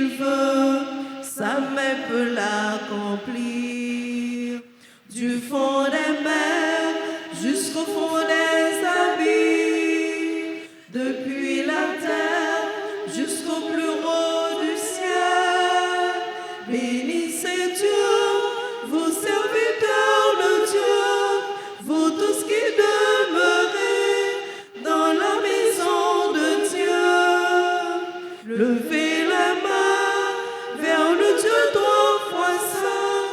qu'il veut, sa main peut l'accomplir. Du fond des mers jusqu'au fond des abysses, depuis la terre jusqu'au plus haut du ciel. Bénissez Dieu, vous serviteurs de Dieu, vous tous qui demeurez dans la maison de Dieu. Levez la main vers le Dieu trois fois saint,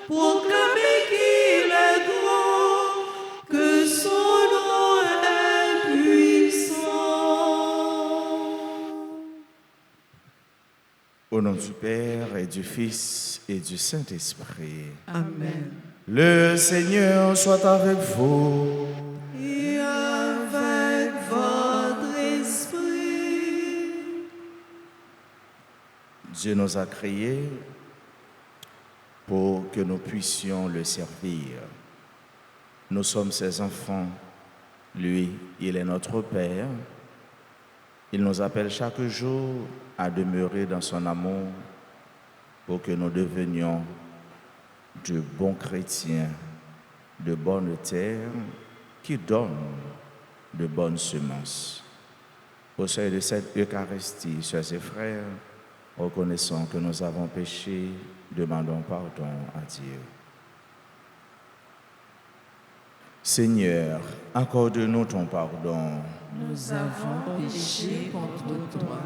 proclamez qu'il est grand, que son nom est puissant. Au nom du Père et du Fils et du Saint-Esprit. Amen. Le Seigneur soit avec vous. Et avec votre esprit. Dieu nous a créés pour que nous puissions le servir. Nous sommes ses enfants. Lui, il est notre Père. Il nous appelle chaque jour à demeurer dans son amour pour que nous devenions de bons chrétiens, de bonnes terres qui donnent de bonnes semences. Au seuil de cette Eucharistie, sœurs et frères, reconnaissons que nous avons péché, demandons pardon à Dieu. Seigneur, accorde-nous ton pardon. Nous avons péché contre toi.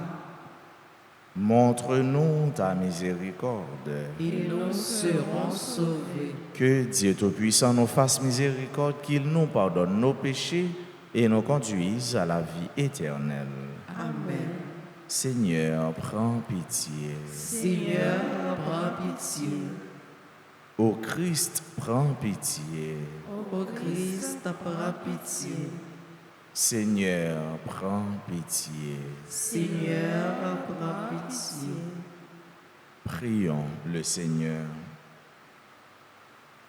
Montre-nous ta miséricorde. Et nous serons sauvés. Que Dieu Tout-Puissant nous fasse miséricorde, qu'il nous pardonne nos péchés et nous conduise à la vie éternelle. Amen. Seigneur, prends pitié. Seigneur, prends pitié. Ô Christ, prends pitié. Ô Christ, prends pitié. Seigneur, prends pitié. Seigneur, prends pitié. Prions le Seigneur.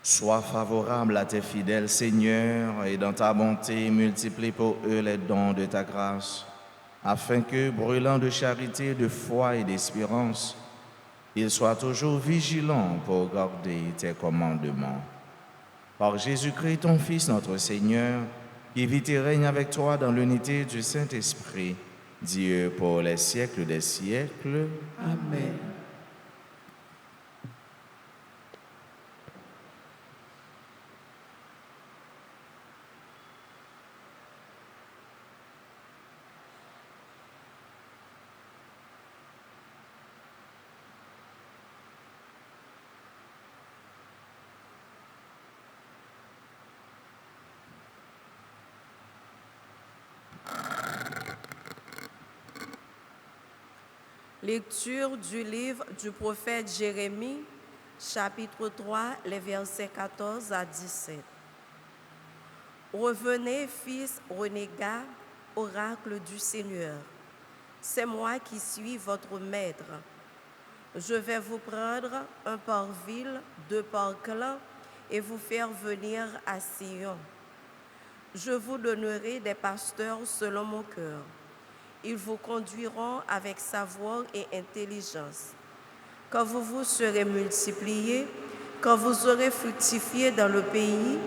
Sois favorable à tes fidèles, Seigneur, et dans ta bonté, multiplie pour eux les dons de ta grâce, afin que, brûlant de charité, de foi et d'espérance, ils soient toujours vigilants pour garder tes commandements. Par Jésus-Christ, ton Fils, notre Seigneur, qui vit et règne avec toi dans l'unité du Saint-Esprit, Dieu pour les siècles des siècles. Amen. Lecture du livre du prophète Jérémie, chapitre 3, les versets 14 à 17. Revenez, fils renégats, oracle du Seigneur. C'est moi qui suis votre maître. Je vais vous prendre un par ville, deux par clan, et vous faire venir à Sion. Je vous donnerai des pasteurs selon mon cœur. Ils vous conduiront avec savoir et intelligence. Quand vous vous serez multipliés, quand vous aurez fructifié dans le pays,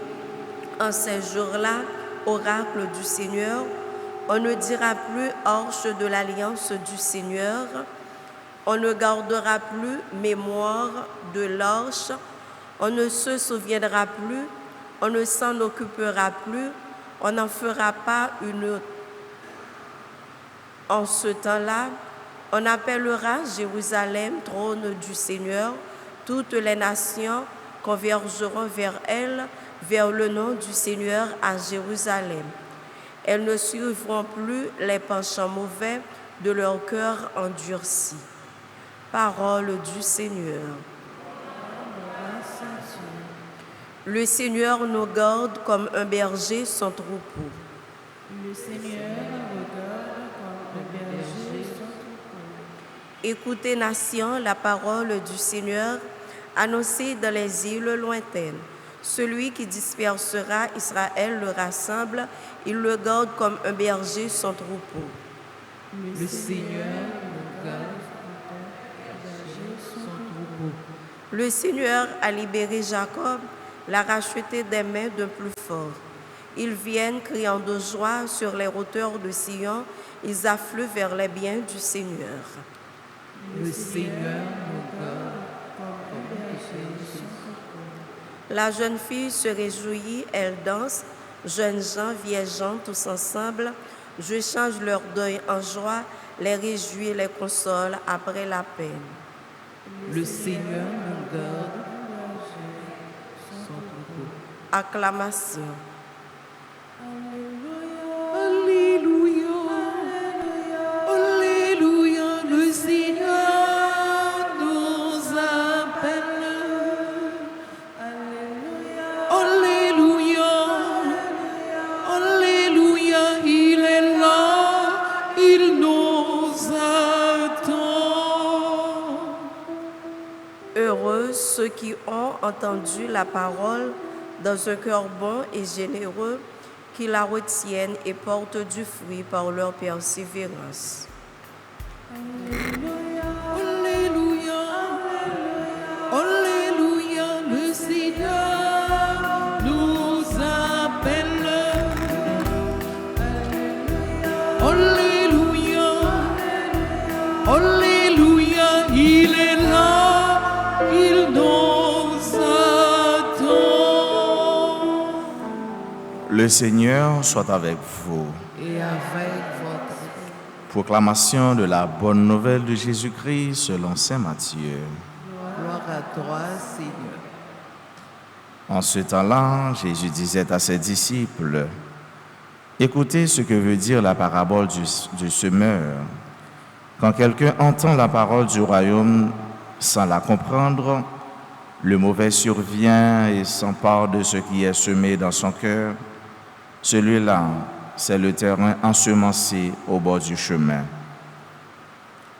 en ces jours-là, oracle du Seigneur, on ne dira plus arche de l'alliance du Seigneur, on ne gardera plus mémoire de l'arche, on ne se souviendra plus, on ne s'en occupera plus, on n'en fera pas une. En ce temps-là, on appellera Jérusalem trône du Seigneur. Toutes les nations convergeront vers elle, vers le nom du Seigneur à Jérusalem. Elles ne suivront plus les penchants mauvais de leur cœur endurci. Parole du Seigneur. Le Seigneur nous garde comme un berger son troupeau. Le Seigneur regarde comme un berger son troupeau. Écoutez, nations, la parole du Seigneur, annoncée dans les îles lointaines. Celui qui dispersera Israël le rassemble, il le garde comme un berger son troupeau. Le Seigneur regarde comme un Le Seigneur a libéré Jacob, l'a racheté des mains d'un plus fort. Ils viennent criant de joie sur les hauteurs de Sion, ils affluent vers les biens du Seigneur. Le Seigneur nous garde comme berger sur son trône. La jeune fille se réjouit, elle danse, jeunes gens, vieilles gens, tous ensemble. Je change leur deuil en joie, les réjouis, les console après la peine. Le Seigneur nous garde comme berger sur son troupeau. Acclamation. Alléluia, Alléluia, le Seigneur nous appelle. Alléluia, Alléluia, il est là, il nous attend. Heureux ceux qui ont entendu la parole dans un cœur bon et généreux, qui la retiennent et portent du fruit par leur persévérance. Alléluia, Alléluia, le Seigneur nous appelle. Alléluia, Alléluia, il est là, il nous attend. Le Seigneur soit avec vous. Et avec votre Proclamation de la bonne nouvelle de Jésus-Christ selon saint Matthieu. gloire à toi, Seigneur. En ce temps-là, Jésus disait à ses disciples, « Écoutez ce que veut dire la parabole du semeur. Quand quelqu'un entend la parole du royaume sans la comprendre, le mauvais survient et s'empare de ce qui est semé dans son cœur. Celui-là, c'est le terrain ensemencé au bord du chemin.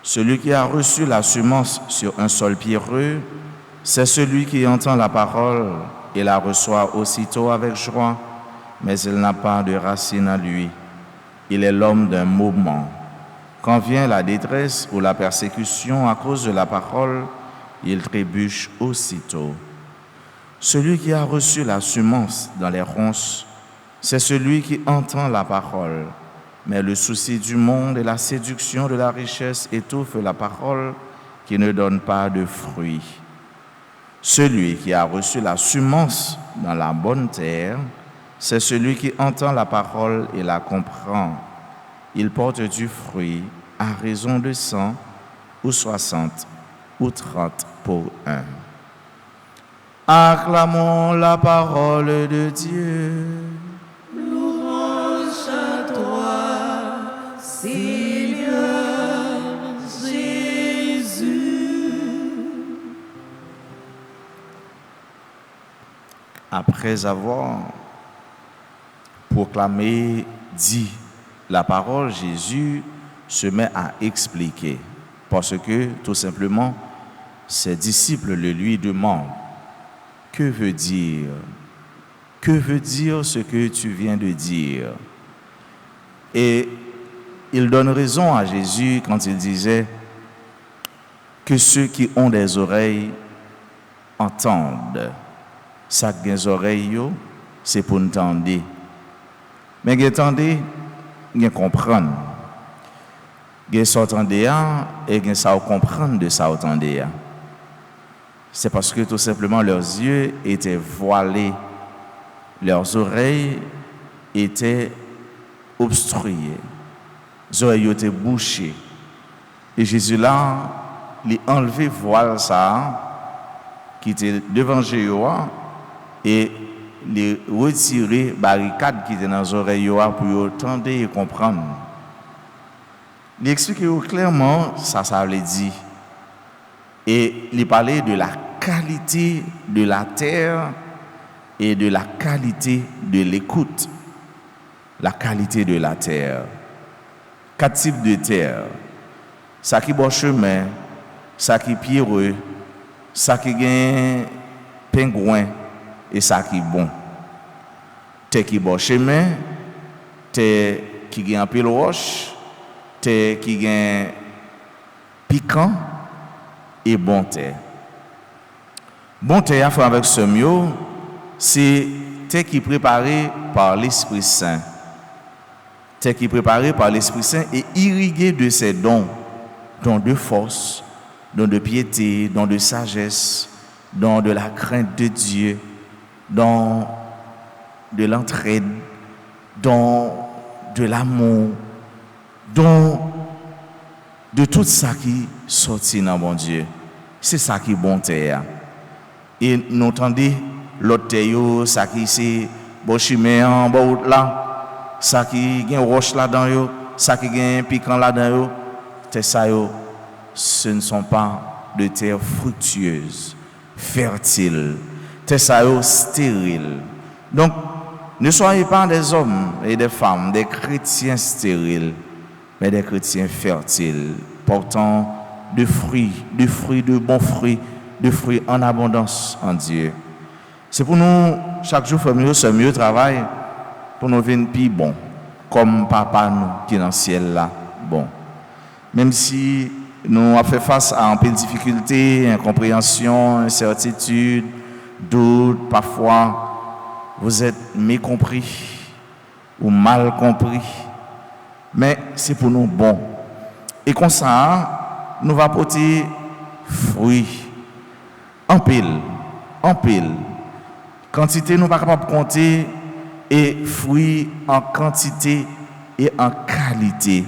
Celui qui a reçu la semence sur un sol pierreux, c'est celui qui entend la parole et la reçoit aussitôt avec joie, mais il n'a pas de racine en lui. Il est l'homme d'un moment. Quand vient la détresse ou la persécution à cause de la parole, il trébuche aussitôt. Celui qui a reçu la semence dans les ronces, c'est celui qui entend la parole, mais le souci du monde et la séduction de la richesse étouffent la parole qui ne donne pas de fruits. Celui qui a reçu la semence dans la bonne terre, c'est celui qui entend la parole et la comprend. Il porte du fruit à raison de 100 ou 60 ou 30 pour un. Acclamons la parole de Dieu. Louange à toi, Seigneur Jésus. Après avoir proclamé, dit la parole, Jésus se met à expliquer. Parce que, tout simplement, ses disciples le lui demandent, que veut dire ce que tu viens de dire? Et il donne raison à Jésus quand il disait que ceux qui ont des oreilles entendent. Ça qui a des oreilles, c'est pour entendre. Mais qui entendent, qui comprennent. Qui s'entendent et qui savent comprendre de ça entendent. C'est parce que tout simplement leurs yeux étaient voilés, leurs oreilles étaient obstruées, leurs oreilles étaient bouchées. Et Jésus là, il a enlevé voile ça, qui était devant Jésus, et il a retiré barricade qui était dans les oreilles pour entendre et comprendre. Il explique clairement, ça veut dire. Et il parlait de la qualité de la terre et de la qualité de l'écoute. La qualité de la terre. 4 types de terre. Ça qui bon chemin, ça qui pierreux, ça qui gagne pingouin et ça qui bon. Terre qui bon chemin, terre qui gagne un pile roche, terre qui gagne piquant et bon terre. Bonté, frère avec ce mieux, c'est terre qui est préparée par l'Esprit Saint. Terre qui est préparée par l'Esprit Saint et irriguée de ses dons de force, dons de piété, dons de sagesse, dons de la crainte de Dieu, dons de l'entraide, dons de l'amour, dons de tout ça qui sortit dans mon Dieu. C'est ça qui est bonté. Et nous entendons l'autre terre, ça qui c'est bon chiméen, bon là, ça qui gagne roche là-dedans, ça qui gagne piquant là-dedans, ça ce ne sont pas de terres fructueuses, fertiles, ça stériles. Donc, ne soyez pas des hommes et des femmes, des chrétiens stériles, mais des chrétiens fertiles, portant de bons fruits, de fruits en abondance en Dieu. C'est pour nous, chaque jour, faire mieux, ce mieux travail, pour nous venir plus bon, comme papa nous qui est dans le ciel là, bon. Même si nous avons fait face à un peu de difficultés, incompréhension, incertitude, doute, parfois vous êtes mécompris ou mal compris, mais c'est pour nous bon. Et comme ça, nous va porter fruits en pile. Quantité, nous ne sommes pas capables de compter, et fruits en quantité et en qualité,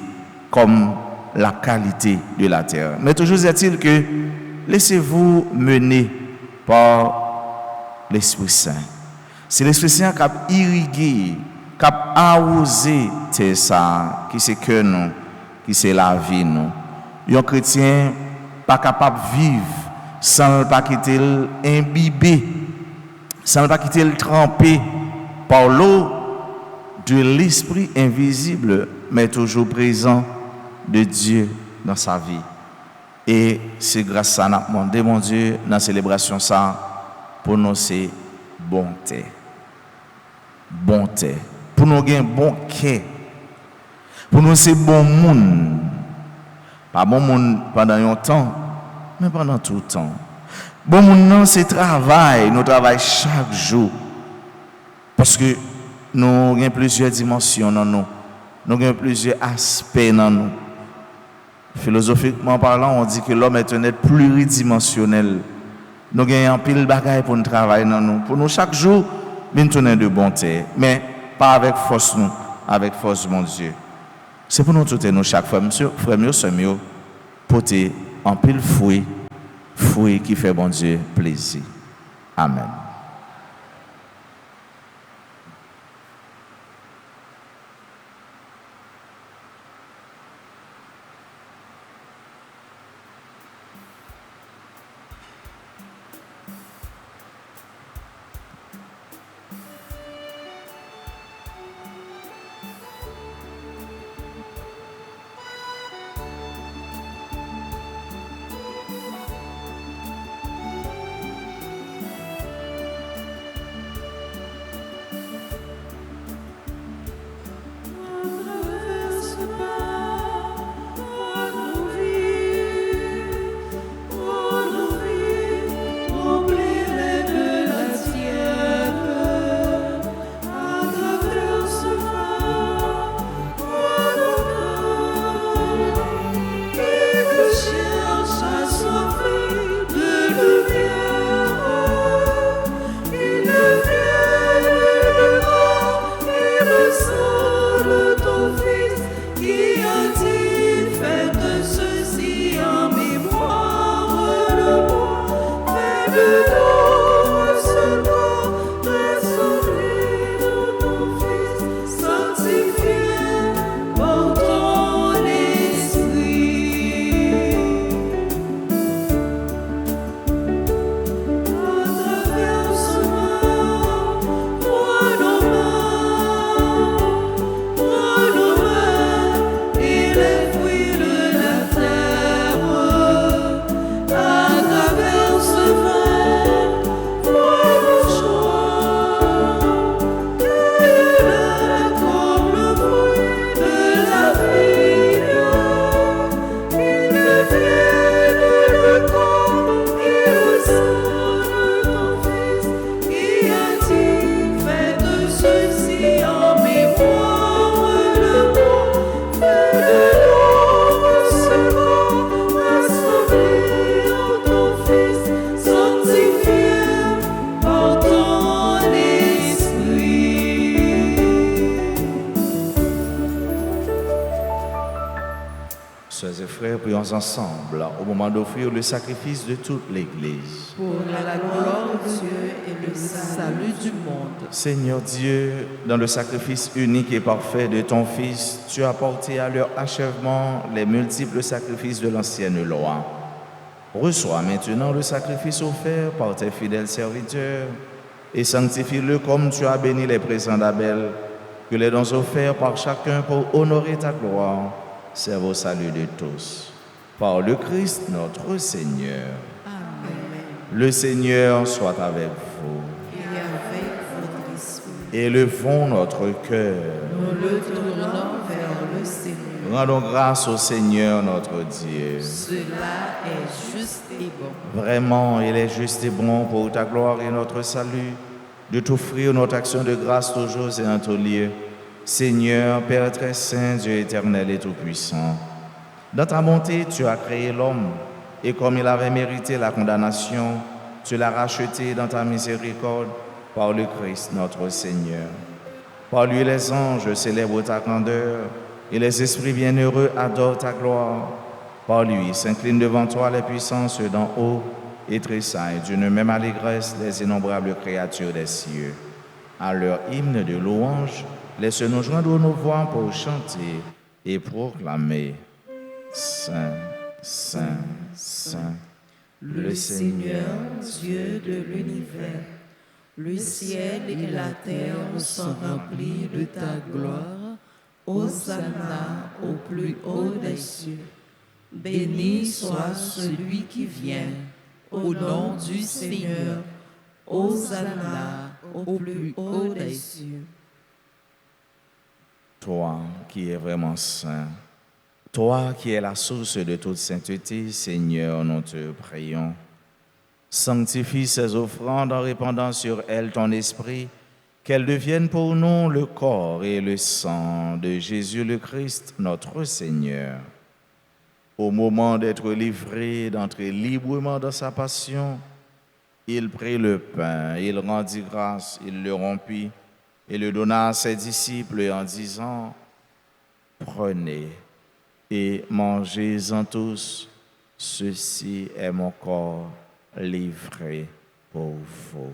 comme la qualité de la terre. Mais toujours est-il que laissez-vous mener par l'Esprit Saint. C'est l'Esprit Saint qui a irrigué, qui a arrosé ça, qui c'est que nous, qui c'est la vie nous. Un chrétien pas capable de vivre sans ne pas quitter l'imbibé, sans ne pas quitter le trempé par l'eau de l'Esprit invisible, mais toujours présent de Dieu dans sa vie. Et c'est grâce à ça que nous demandons, mon Dieu, dans la célébration, ça, pour nous, c'est bonté. Bonté. Pour nous, c'est bon cœur. Pour nous, c'est bon monde. Pas bon monde pendant un temps, mais pendant tout le temps. Bon monde, c'est travail. Nous travaillons chaque jour. Parce que nous avons plusieurs dimensions dans nous. Nous avons plusieurs aspects dans nous. Philosophiquement parlant, on dit que l'homme est un être pluridimensionnel. Nous avons un pile de bagaille pour nous travailler dans nous. Pour nous, chaque jour, nous tournons de bonté. Mais pas avec force, nous, avec force, mon Dieu. C'est pour nous tous, nous, chaque fois, monsieur, frère, mieux, c'est mieux, porter un pile fruit qui fait, bon Dieu, plaisir. Amen. demeurons ensemble au moment d'offrir le sacrifice de toute l'Église. Pour la gloire de Dieu et le salut du monde. Seigneur Dieu, dans le sacrifice unique et parfait de ton Fils, tu as porté à leur achèvement les multiples sacrifices de l'ancienne loi. Reçois maintenant le sacrifice offert par tes fidèles serviteurs et sanctifie-le comme tu as béni les présents d'Abel, que les dons offerts par chacun pour honorer ta gloire servent au salut de tous. Par le Christ notre Seigneur. Amen. Le Seigneur soit avec vous. Et avec votre esprit, Élevons notre cœur. Nous le tournons vers le Seigneur. Rendons grâce au Seigneur notre Dieu. Cela est juste et bon. Vraiment, il est juste et bon pour ta gloire et notre salut de t'offrir notre action de grâce toujours et en tout lieu. Seigneur, Père très saint, Dieu éternel et tout-puissant, dans ta bonté, tu as créé l'homme et comme il avait mérité la condamnation, tu l'as racheté dans ta miséricorde par le Christ notre Seigneur. Par lui, les anges célèbrent ta grandeur et les esprits bienheureux adorent ta gloire. Par lui s'inclinent devant toi les puissances d'en haut et tressaillent d'une même allégresse les innombrables créatures des cieux. À leur hymne de louange, laisse-nous joindre nos voix pour chanter et proclamer Saint, Saint, Saint, Le Seigneur, Dieu de l'univers, le ciel et la terre sont remplis de ta gloire. Hosanna au plus haut des cieux. Béni soit celui qui vient au nom du Seigneur. Hosanna au plus haut des cieux. toi qui es vraiment saint, toi qui es la source de toute sainteté, Seigneur, nous te prions. Sanctifie ces offrandes en répandant sur elles ton esprit, qu'elles deviennent pour nous le corps et le sang de Jésus le Christ, notre Seigneur. Au moment d'être livré, d'entrer librement dans sa passion, il prit le pain, il rendit grâce, il le rompit et le donna à ses disciples en disant « Prenez et mangez-en tous, ceci est mon corps livré pour vous. »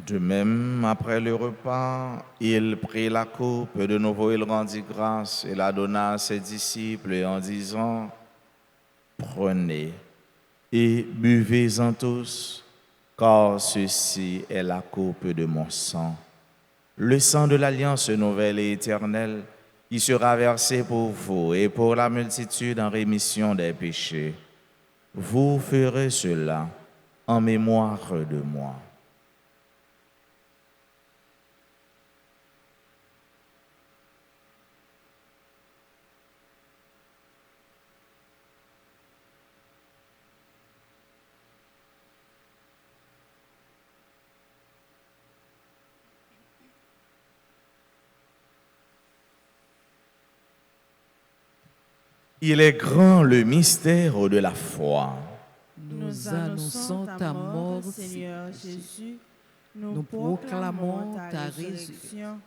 De même, après le repas, il prit la coupe, de nouveau il rendit grâce et la donna à ses disciples en disant « Prenez et buvez-en tous, car ceci est la coupe de mon sang, le sang de l'alliance nouvelle et éternelle qui sera versé pour vous et pour la multitude en rémission des péchés. Vous ferez cela en mémoire de moi. » Il est grand le mystère de la foi. Nous annonçons ta mort, Seigneur Jésus. Nous proclamons ta résurrection.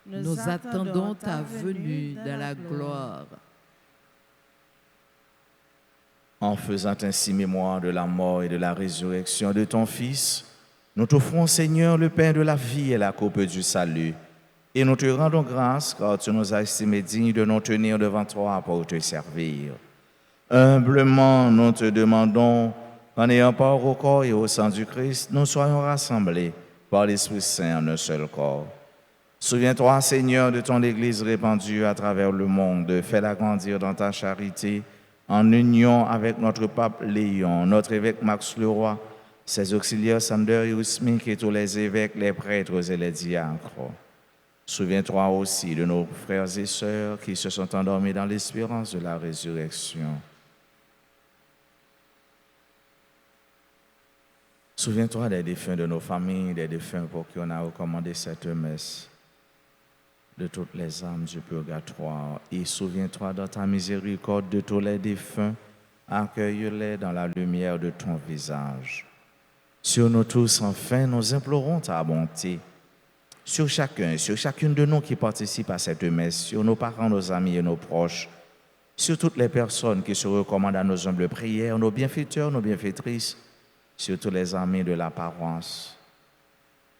Nous attendons ta venue dans la gloire. En faisant ainsi mémoire de la mort et de la résurrection de ton Fils, nous t'offrons, Seigneur, le pain de la vie et la coupe du salut. Et nous te rendons grâce car tu nous as estimés dignes de nous tenir devant toi pour te servir. Humblement, nous te demandons qu'en ayant part au corps et au sang du Christ, nous soyons rassemblés par l'Esprit Saint en un seul corps. Souviens-toi, Seigneur, de ton Église répandue à travers le monde. Fais-la grandir dans ta charité, en union avec notre pape Léon, notre évêque Max Leroy, ses auxiliaires Sander et Ousmik et tous les évêques, les prêtres et les diacres. Souviens-toi aussi de nos frères et sœurs qui se sont endormis dans l'espérance de la résurrection. Souviens-toi des défunts de nos familles, des défunts pour qui on a recommandé cette messe, de toutes les âmes du purgatoire. Et souviens-toi dans ta miséricorde de tous les défunts, accueille-les dans la lumière de ton visage. Sur nous tous, enfin, nous implorons ta bonté. Sur chacun, sur chacune de nous qui participent à cette messe, sur nos parents, nos amis et nos proches, sur toutes les personnes qui se recommandent à nos humbles prières, nos bienfaiteurs, nos bienfaitrices, sur tous les amis de la paroisse.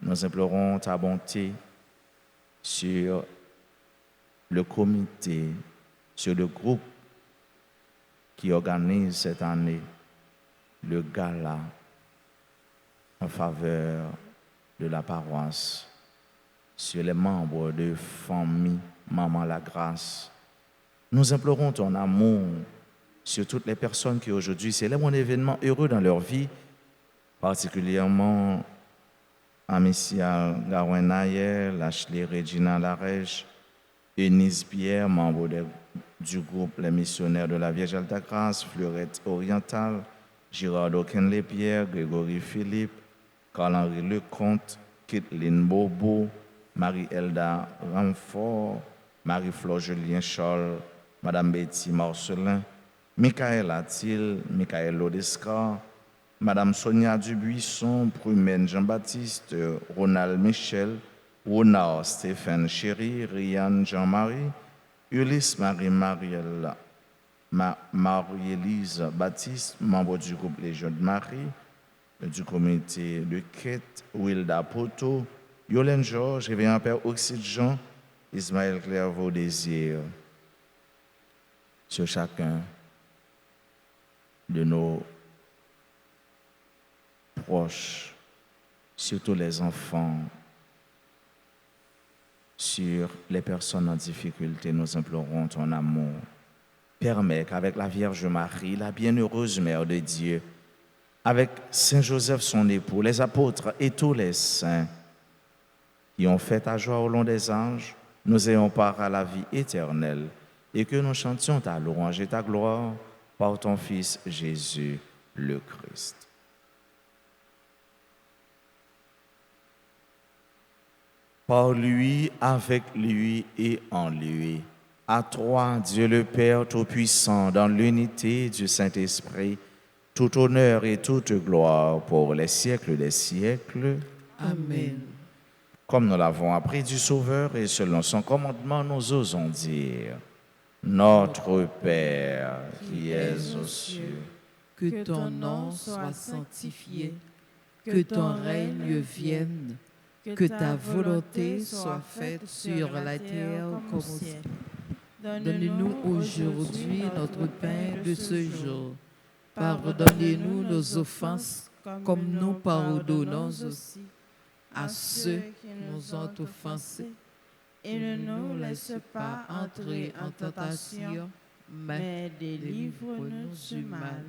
Nous implorons ta bonté sur le comité, sur le groupe qui organise cette année le gala en faveur de la paroisse, sur les membres de famille Maman la Grâce. Nous implorons ton amour sur toutes les personnes qui aujourd'hui célèbrent un événement heureux dans leur vie, particulièrement Amicia Gawain Nayer, Ashley Regina Larèche, Eunice Pierre, membre du groupe Les Missionnaires de la Vierge Alta Grâce, Fleurette Orientale, Girardo Kenley Pierre, Grégory Philippe, Carl-Henri Lecomte, Kathleen Bobo, Marie-Elda Ramfort, Marie-Flore Julien Charles, Madame Betty Marcelin, Michael Atil, Michael Lodescar, Madame Sonia Dubuisson, Prumène Jean-Baptiste, Ronald Michel, Ronald Stéphane Chéry, Rianne Jean-Marie, Ulysse Marie-Marielle, Marie-Élise Baptiste, membre du groupe Légion de Marie, du comité de quête, Wilda Poto, Yolène Georges, Réveillant Père Oxide Jean, Ismaël Clairvaux Désir, sur chacun de nos proches, surtout les enfants, sur les personnes en difficulté, nous implorons ton amour. Permets qu'avec la Vierge Marie, la bienheureuse Mère de Dieu, avec Saint Joseph son époux, les apôtres et tous les saints qui ont fait ta joie au long des anges, nous ayons part à la vie éternelle et que nous chantions ta louange et ta gloire par ton Fils Jésus le Christ. Par lui, avec lui et en lui, à toi, Dieu le Père Tout-Puissant, dans l'unité du Saint-Esprit, tout honneur et toute gloire pour les siècles des siècles. Amen. Comme nous l'avons appris du Sauveur et selon son commandement, nous osons dire: Notre Père qui es aux cieux, que ton nom soit sanctifié, que ton règne vienne, que ta volonté soit faite sur la terre comme au ciel. Donne-nous aujourd'hui notre pain de ce jour. Pardonnez-nous nos offenses, comme nous pardonnons aussi à ceux qui nous ont offensés. Et ne nous laisse pas entrer en tentation, mais délivre-nous du mal.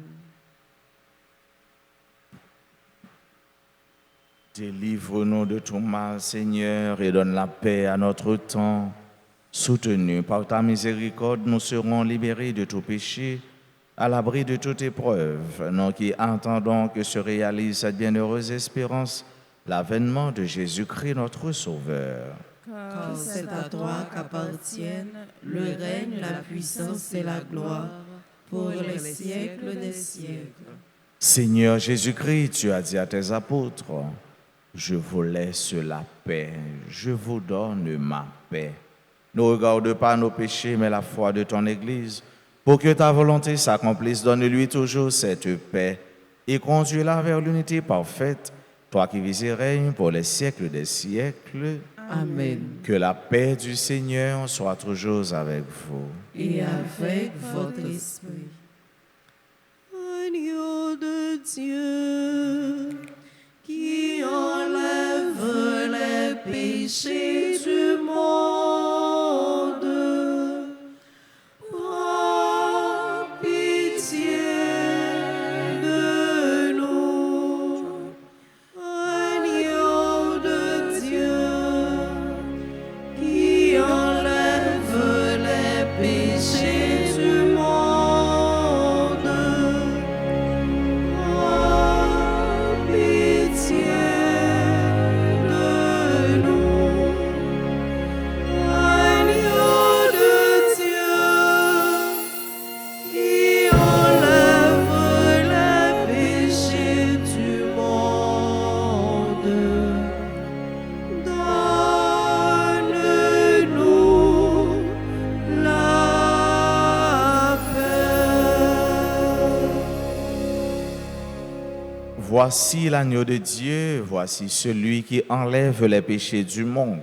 Délivre-nous de tout mal, Seigneur, et donne la paix à notre temps. Soutenus par ta miséricorde, nous serons libérés de tout péché, à l'abri de toute épreuve, nous qui attendons que se réalise cette bienheureuse espérance, l'avènement de Jésus-Christ, notre Sauveur. Car c'est à toi qu'appartiennent le règne, la puissance et la gloire, pour les siècles des siècles. Seigneur Jésus-Christ, tu as dit à tes apôtres: je vous laisse la paix, je vous donne ma paix. Ne regarde pas nos péchés, mais la foi de ton Église. Pour que ta volonté s'accomplisse, donne-lui toujours cette paix et conduis-la vers l'unité parfaite, toi qui vis et règnes pour les siècles des siècles. Amen. Que la paix du Seigneur soit toujours avec vous. Et avec votre esprit. Agneau de Dieu, qui enlève les péchés du monde, prends pitié de nous. Agneau de Dieu, qui enlève les péchés du monde, prends pitié Voici l'agneau de Dieu, voici celui qui enlève les péchés du monde.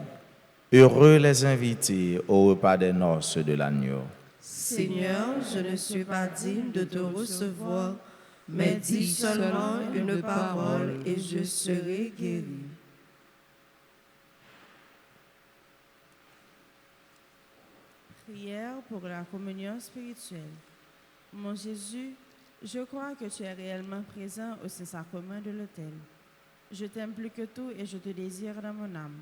Heureux les invités au repas des noces de l'agneau. Seigneur, je ne suis pas digne de te recevoir, mais dis seulement une parole et je serai guéri. Prière pour la communion spirituelle. Mon Jésus, je crois que tu es réellement présent au Saint-Sacrement de l'autel. Je t'aime plus que tout et je te désire dans mon âme.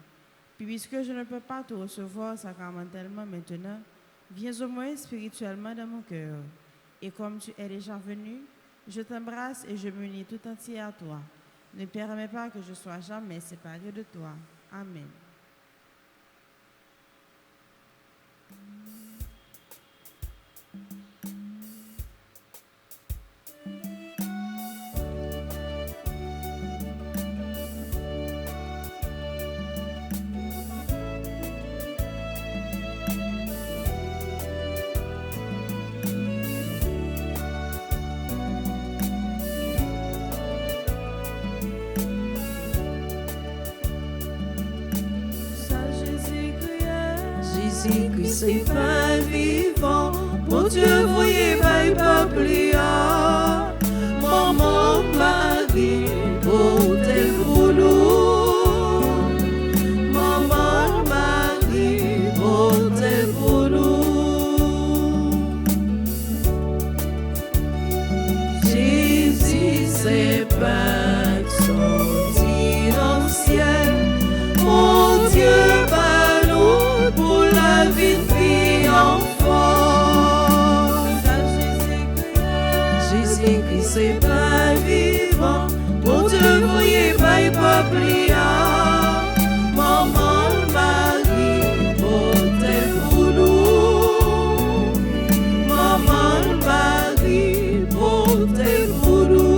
Puisque je ne peux pas te recevoir sacramentellement maintenant, viens au moins spirituellement dans mon cœur. Et comme tu es déjà venu, je t'embrasse et je m'unis tout entier à toi. Ne permets pas que je sois jamais séparé de toi. Amen. Jésus-Christ, c'est pain vivant, mon Dieu, voyez, pain peupliard. Maman Marie, portez pour nous. Maman Marie, portez pour nous. Jésus, c'est pain sorti dans le ciel, mon Dieu, pour la vie de vie enfant. Jésus-Christ, c'est pas vivant. Mon Dieu, voyez, pas peupliard. Maman Marie, portez pour nous. Maman Marie, portez pour nous.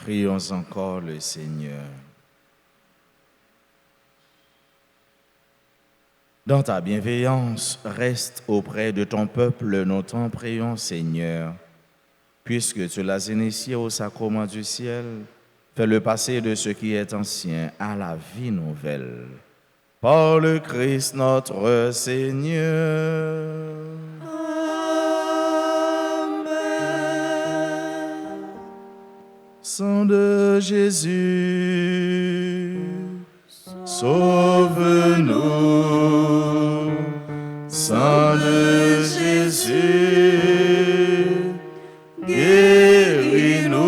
Prions encore le Seigneur. Dans ta bienveillance, reste auprès de ton peuple, nous t'en prions, Seigneur. Puisque tu l'as initié au sacrement du ciel, fais-le passer de ce qui est ancien à la vie nouvelle. Par le Christ notre Seigneur. Sang de Jésus, sauve-nous. Sang de Jésus, guéris-nous.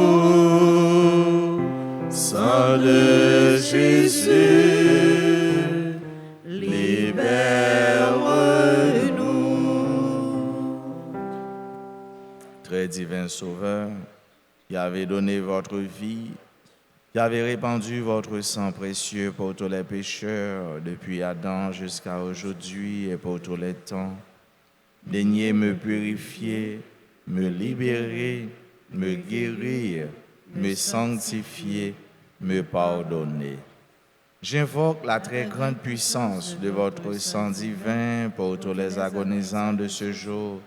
Sang de Jésus, libère-nous. Très divin Sauveur, qui avez donné votre vie, qui avez répandu votre sang précieux pour tous les pécheurs, depuis Adam jusqu'à aujourd'hui et pour tous les temps. Daignez me purifier, me libérer, me guérir, me sanctifier, me pardonner. J'invoque la très grande puissance de votre sang divin pour tous les agonisants de ce jour,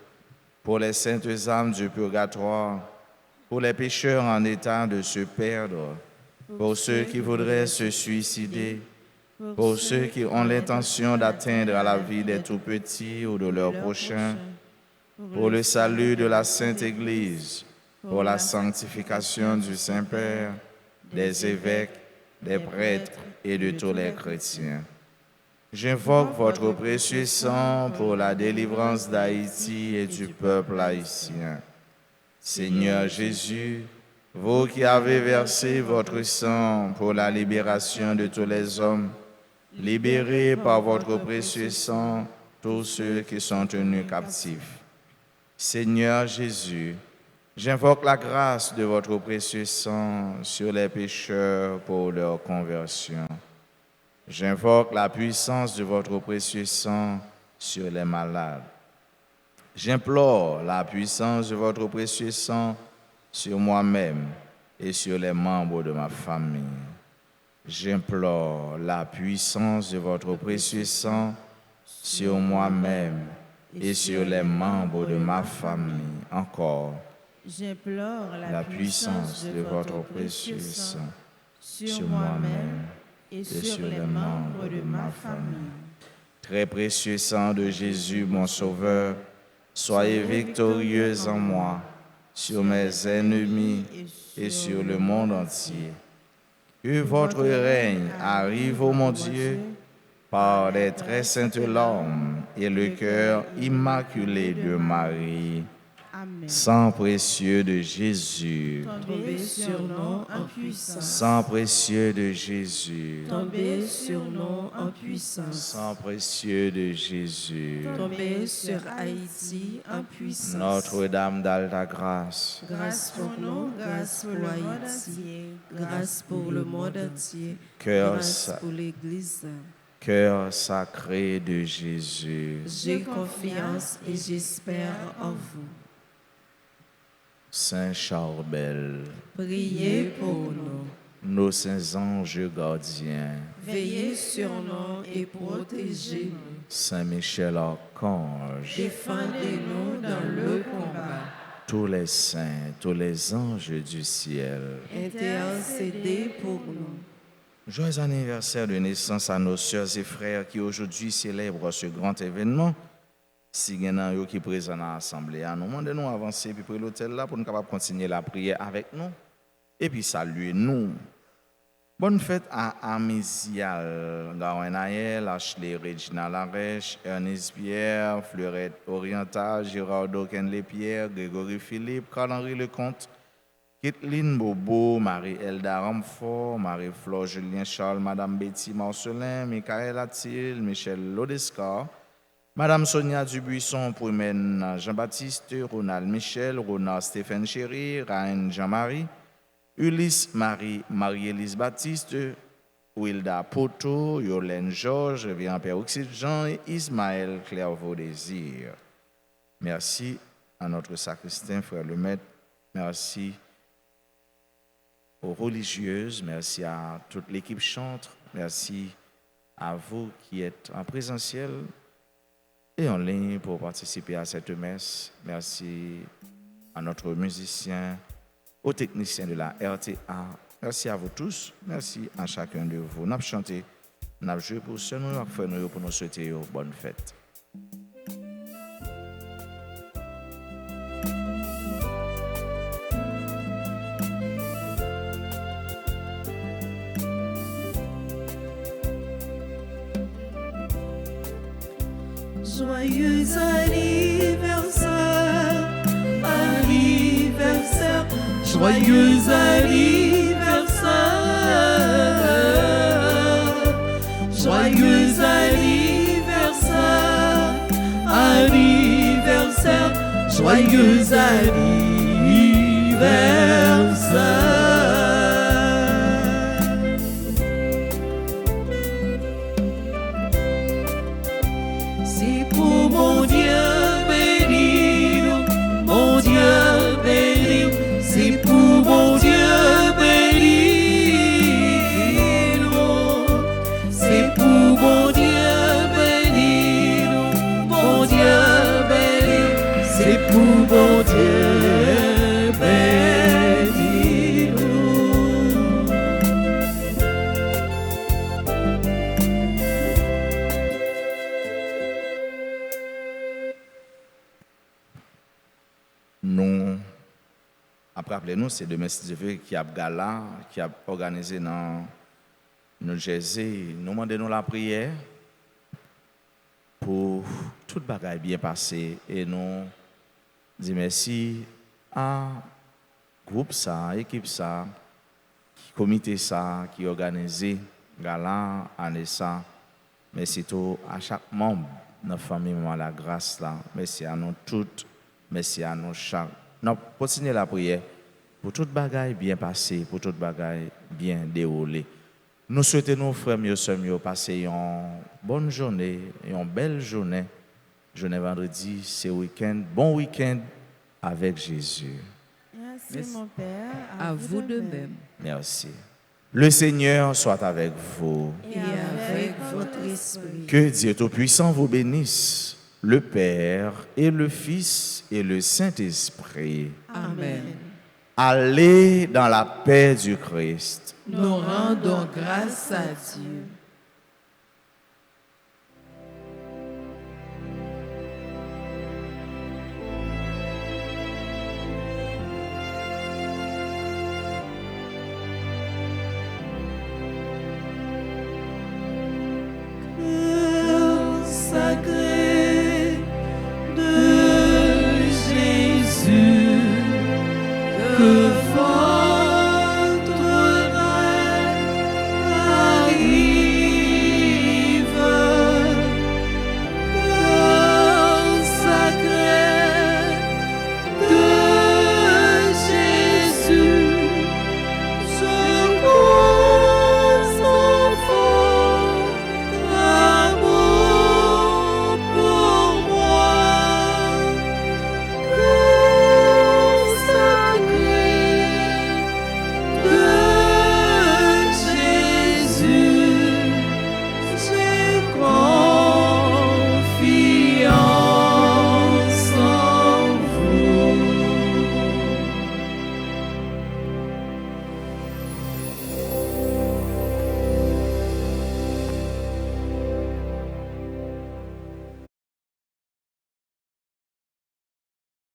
pour les saintes âmes du purgatoire, pour les pécheurs en état de se perdre, pour ceux qui voudraient se suicider, pour ceux qui ont l'intention d'atteindre à la vie des tout-petits ou de leurs prochains, pour le salut de la Sainte Église, pour la sanctification du Saint-Père, des évêques, des prêtres et de tous les chrétiens. J'invoque votre précieux sang pour la délivrance d'Haïti et du peuple haïtien. Seigneur Jésus, vous qui avez versé votre sang pour la libération de tous les hommes, libérez par votre précieux sang tous ceux qui sont tenus captifs. Seigneur Jésus, j'invoque la grâce de votre précieux sang sur les pécheurs pour leur conversion. J'invoque la puissance de votre précieux sang sur les malades. J'implore la puissance de votre précieux sang sur moi-même et sur les membres de ma famille. J'implore la puissance de votre précieux sang sur moi-même et sur les membres de ma famille. Encore, j'implore la puissance de votre précieux sang sur moi-même et sur les membres de ma famille. Très précieux sang de Jésus, mon Sauveur, soyez victorieux en moi, sur mes ennemis et sur le monde entier. Que votre règne arrive, ô mon Dieu, par les très saintes larmes et le cœur immaculé de Marie. Amen. Sang précieux de Jésus, Tombez sur nous en puissance. sang précieux de Jésus, Tombez sur nous en puissance. sang précieux de Jésus. Tombez sur Haïti en puissance. Notre-Dame d'Alta Grâce, Grâce pour nous, grâce pour le monde Haïti, entier. grâce pour le monde entier, cœur, grâce pour l'Église. cœur sacré de Jésus, J'ai confiance et j'espère en vous. Saint Charbel, Priez pour nous. nos saints anges gardiens, Veillez sur nous et protégez-nous. Saint Michel Archange, Défendez-nous dans le combat. tous les saints, tous les anges du ciel. Intercédez pour nous. Joyeux anniversaire de naissance à nos sœurs et frères qui aujourd'hui célèbrent ce grand événement. Si vous avez qui présent dans l'Assemblée, nous demandons nous avancer puis pour l'hôtel là pour nous capables continuer la prière avec nous et puis saluer nous. Bonne fête à Amisial, Gawain Ashley, Regina Larèche, Ernest Pierre, Fleurette Oriental, Gérardo Kenlé-Pierre, Grégory Philippe, Carl-Henri Lecomte, Kathleen Bobo, Marie-Elda Ramfort, Marie-Flore Julien Charles, Madame Betty Marcelin, Michael Attil, Michel Lodescar, Madame Sonia Dubuisson, Poumène Jean-Baptiste, Ronald Michel, Ronald Stéphane Chéry, Raine Jean-Marie, Ulysse Marie, Marie-Élise Baptiste, Wilda Poto, Yolène Georges, Révérend Père Oxyde Jean et Ismaël Clairvaux Désir. Merci à notre sacristain, frère Lemaître. Merci aux religieuses. Merci à toute l'équipe chantre. Merci à vous qui êtes en présentiel et en ligne pour participer à cette messe. Merci à notre musicien, aux techniciens de la RTA. Merci à vous tous. Merci à chacun de vous. Nous avons chanté, nous avons joué pour ce nous pour nous souhaiter une bonne fête. Joyeux anniversaire, anniversaire, joyeux anniversaire, joyeux anniversaire, anniversaire, joyeux anniversaire. C'est pour mon Dieu béni, mon Dieu béni, c'est pour mon Dieu béni, c'est pour mon Dieu béni, mon Dieu béni, c'est pour mon Dieu béni. Nous, après appelez-nous, c'est demain qui a gala, qui a organisé dans New Jersey. Nous demandons la prière pour tout bagaille bien passé et nous disons merci à groupe ça, équipe ça, comité ça qui organisé gala année ça. Merci tout à chaque membre de notre famille Maman la grâce là. Merci à nous toutes. Merci à nous chaque. Nous continuons la prière pour toute bagaille bien passée, pour toute bagaille bien déroulée. Nous souhaitons nos frères et sœurs passer une bonne journée, une belle journée. Journée vendredi, c'est week-end. Bon week-end avec Jésus. Merci, mon Père. À vous de même. Merci. Le Seigneur soit avec vous. Et avec votre esprit. Que Dieu Tout-Puissant vous bénisse, le Père et le Fils et le Saint-Esprit. Amen. Allez dans la paix du Christ. Nous rendons grâce à Dieu.